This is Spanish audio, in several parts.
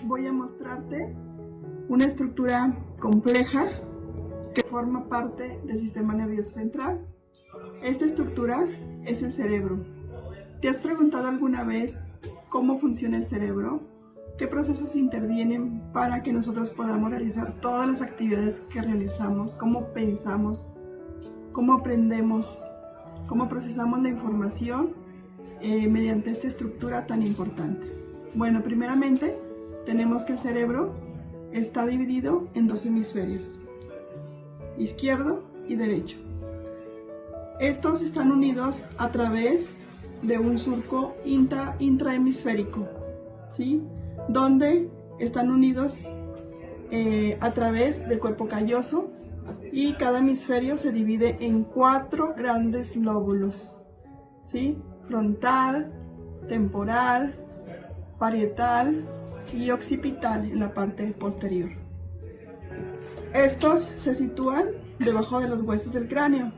voy a mostrarte una estructura compleja que forma parte del sistema nervioso central. Esta estructura es el cerebro. ¿Te has preguntado alguna vez cómo funciona el cerebro? ¿Qué procesos intervienen para que nosotros podamos realizar todas las actividades que realizamos? ¿Cómo pensamos? ¿Cómo aprendemos? ¿Cómo procesamos la información mediante esta estructura tan importante? Bueno, primeramente tenemos que el cerebro está dividido en dos hemisferios, izquierdo y derecho. Estos están unidos a través de un surco intrahemisférico, ¿sí? Donde están unidos a través del cuerpo calloso, y cada hemisferio se divide en 4 grandes lóbulos, ¿sí? Frontal, temporal, parietal y occipital en la parte posterior. Estos se sitúan debajo de los huesos del cráneo,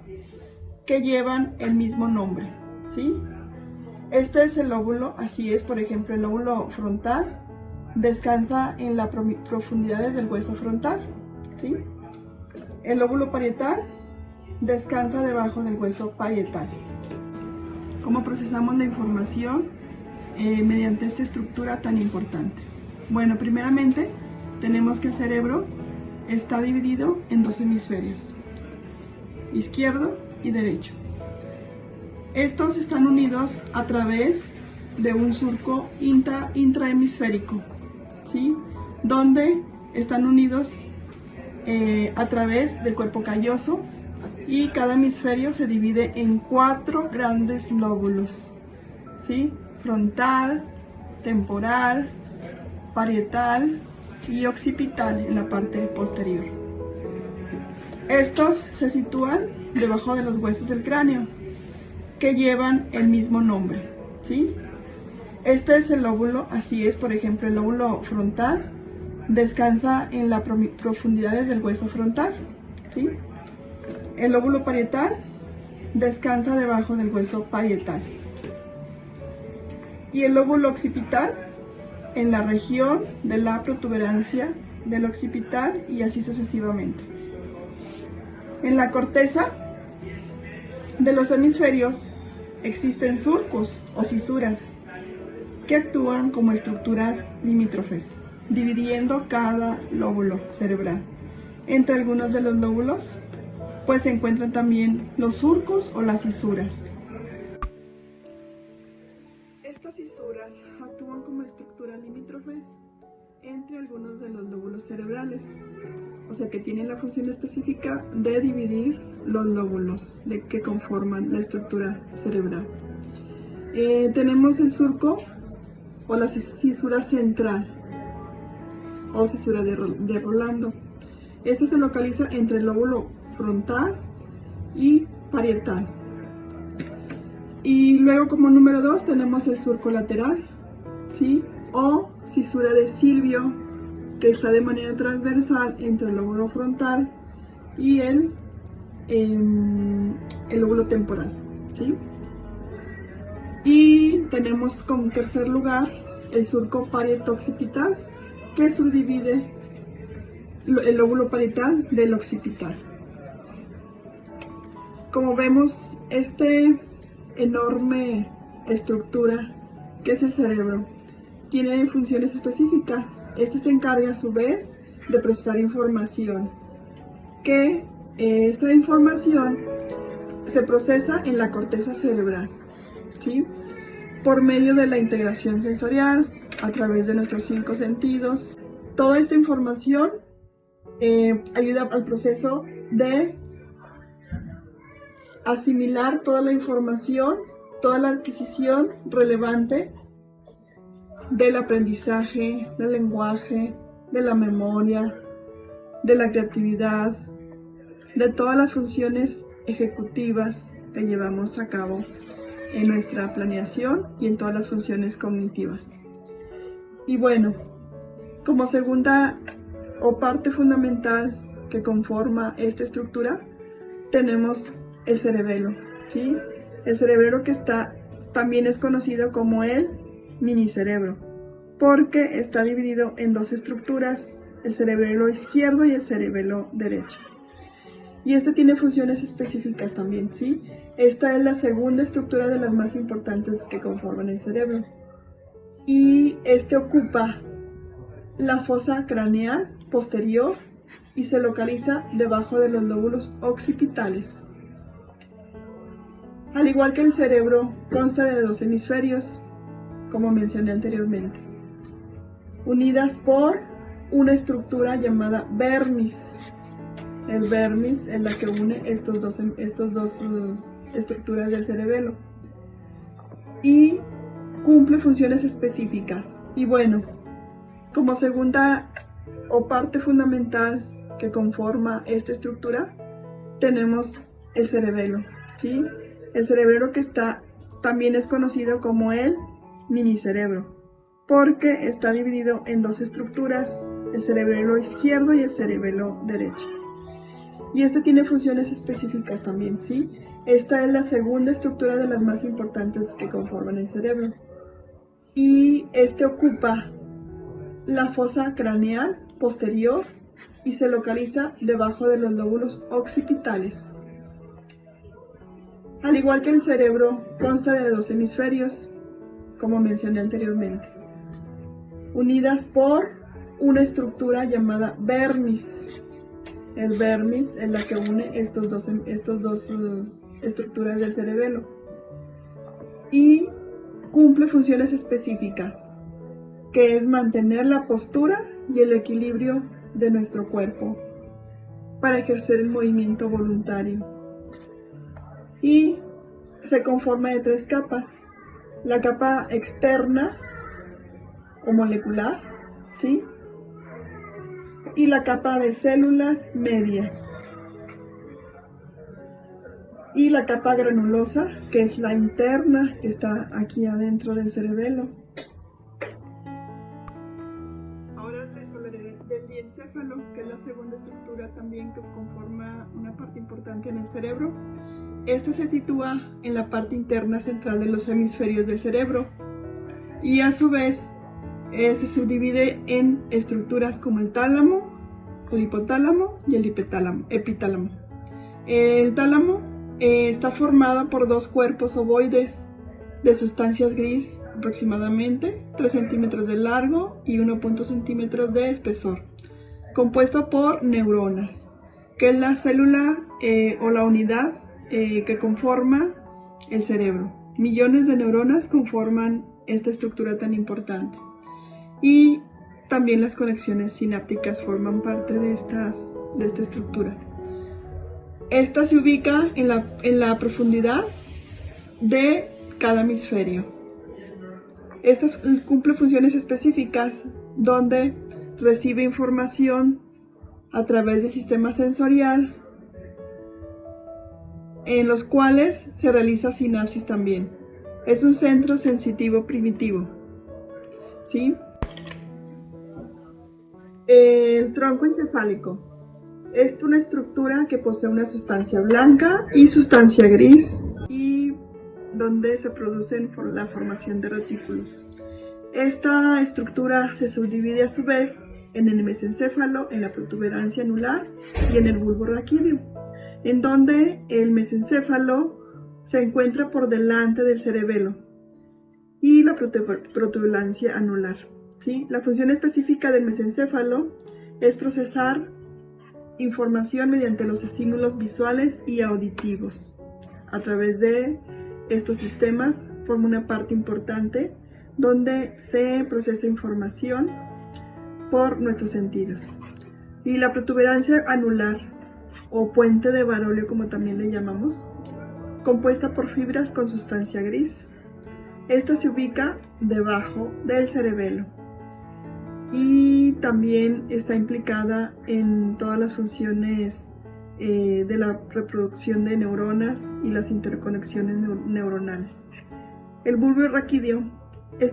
que llevan el mismo nombre, ¿sí? Este es el lóbulo, así es, por ejemplo, el lóbulo frontal descansa en las profundidades del hueso frontal, ¿sí? El lóbulo parietal descansa debajo del hueso parietal. ¿Cómo procesamos la información mediante esta estructura tan importante? Bueno, primeramente tenemos que el cerebro está dividido en dos hemisferios, izquierdo y derecho. Estos están unidos a través de un surco intrahemisférico, ¿sí? Donde están unidos a través del cuerpo calloso, y cada hemisferio se divide en 4 grandes lóbulos, ¿sí? Frontal, temporal, parietal y occipital en la parte posterior. Estos se sitúan debajo de los huesos del cráneo, que llevan el mismo nombre, ¿sí? Este es el lóbulo, así es, por ejemplo, el lóbulo frontal descansa en las profundidades del hueso frontal, ¿sí? El lóbulo parietal descansa debajo del hueso parietal. Y el lóbulo occipital en la región de la protuberancia del occipital, y así sucesivamente. En la corteza de los hemisferios existen surcos o cisuras que actúan como estructuras limítrofes, dividiendo cada lóbulo cerebral. Entre algunos de los lóbulos pues se encuentran también los surcos o las cisuras. Estas cisuras actúan como estructuras limítrofes entre algunos de los lóbulos cerebrales, o sea que tienen la función específica de dividir los lóbulos que conforman la estructura cerebral. Tenemos el surco o la cisura central o cisura de Rolando. Este se localiza entre el lóbulo frontal y parietal. Y luego, como número 2, tenemos el surco lateral, ¿sí? O cisura de Silvio, que está de manera transversal entre el lóbulo frontal y el lóbulo temporal, ¿sí? Y tenemos como tercer lugar el surco parieto-occipital, que subdivide el lóbulo parietal del occipital. Como vemos, este enorme estructura que es el cerebro tiene funciones específicas. Este se encarga a su vez de procesar información, que esta información se procesa en la corteza cerebral, ¿sí? Por medio de la integración sensorial, a través de nuestros 5 sentidos. Toda esta información ayuda al proceso de asimilar toda la información, toda la adquisición relevante del aprendizaje, del lenguaje, de la memoria, de la creatividad, de todas las funciones ejecutivas que llevamos a cabo en nuestra planeación y en todas las funciones cognitivas. Y bueno, como segunda o parte fundamental que conforma esta estructura, tenemos el cerebelo, ¿sí? El cerebelo que también es conocido como el minicerebro. porque está dividido en dos estructuras, el cerebelo izquierdo y el cerebelo derecho. Y este tiene funciones específicas también, ¿sí? Esta es la segunda estructura de las más importantes que conforman el cerebro. Y este ocupa la fosa craneal posterior y se localiza debajo de los lóbulos occipitales. Al igual que el cerebro, consta de dos hemisferios, como mencioné anteriormente, unidas por una estructura llamada vermis. El vermis es la que une estos dos estructuras del cerebelo y cumple funciones específicas. Y bueno, como segunda o parte fundamental que conforma esta estructura, tenemos el cerebelo, ¿sí? El cerebelo que también es conocido como el minicerebro, porque está dividido en dos estructuras, el cerebelo izquierdo y el cerebelo derecho. Y este tiene funciones específicas también, ¿sí? Esta es la segunda estructura de las más importantes que conforman el cerebro. Y este ocupa la fosa craneal posterior y se localiza debajo de los lóbulos occipitales. Al igual que el cerebro, consta de dos hemisferios, como mencioné anteriormente, unidas por una estructura llamada vermis. El vermis es la que une estos dos estructuras del cerebelo y cumple funciones específicas, que es mantener la postura y el equilibrio de nuestro cuerpo para ejercer el movimiento voluntario. Y se conforma de tres capas: la capa externa o molecular, ¿sí? Y la capa de células media. Y la capa granulosa, que es la interna, que está aquí adentro del cerebelo. Ahora les hablaré del diencéfalo, que es la segunda estructura también que conforma una parte importante en el cerebro. Este se sitúa en la parte interna central de los hemisferios del cerebro y a su vez se subdivide en estructuras como el tálamo, el hipotálamo y el epitálamo. El tálamo está formado por dos cuerpos ovoides de sustancias gris, aproximadamente 3 centímetros de largo y 1,5 centímetros de espesor, compuesto por neuronas, que es la célula o la unidad que conforma el cerebro. Millones de neuronas conforman esta estructura tan importante. Y también las conexiones sinápticas forman parte de esta estructura. Esta se ubica en la profundidad de cada hemisferio. Esta cumple funciones específicas donde recibe información a través del sistema sensorial, en los cuales se realiza sinapsis también. Es un centro sensitivo primitivo, ¿sí? El tronco encefálico es una estructura que posee una sustancia blanca y sustancia gris y donde se produce la formación de retículos. Esta estructura se subdivide a su vez en el mesencéfalo, en la protuberancia anular y en el bulbo raquídeo, en donde el mesencéfalo se encuentra por delante del cerebelo y la protuberancia anular, ¿sí? La función específica del mesencéfalo es procesar información mediante los estímulos visuales y auditivos. A través de estos sistemas forma una parte importante donde se procesa información por nuestros sentidos. Y la protuberancia anular o puente de Barolio, como también le llamamos, compuesta por fibras con sustancia gris. Esta se ubica debajo del cerebelo y también está implicada en todas las funciones de la reproducción de neuronas y las interconexiones neuronales. El bulbo raquídeo,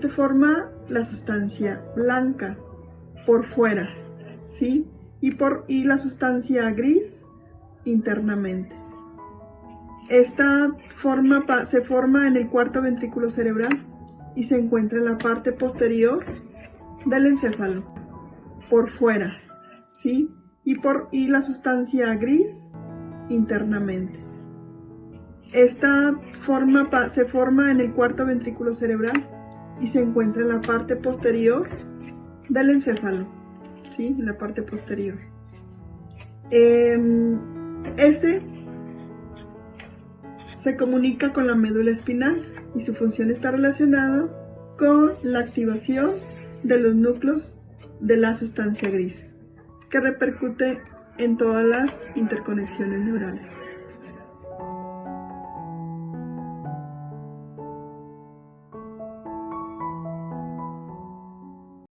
forma la sustancia blanca por fuera, ¿sí? Y la sustancia gris internamente. Esta se forma en el cuarto ventrículo cerebral y se encuentra en la parte posterior del encéfalo, por fuera, ¿sí? Y la sustancia gris internamente. Esta se forma en el cuarto ventrículo cerebral y se encuentra en la parte posterior del encéfalo, ¿sí? En la parte posterior. Este se comunica con la médula espinal y su función está relacionada con la activación de los núcleos de la sustancia gris, que repercute en todas las interconexiones neurales.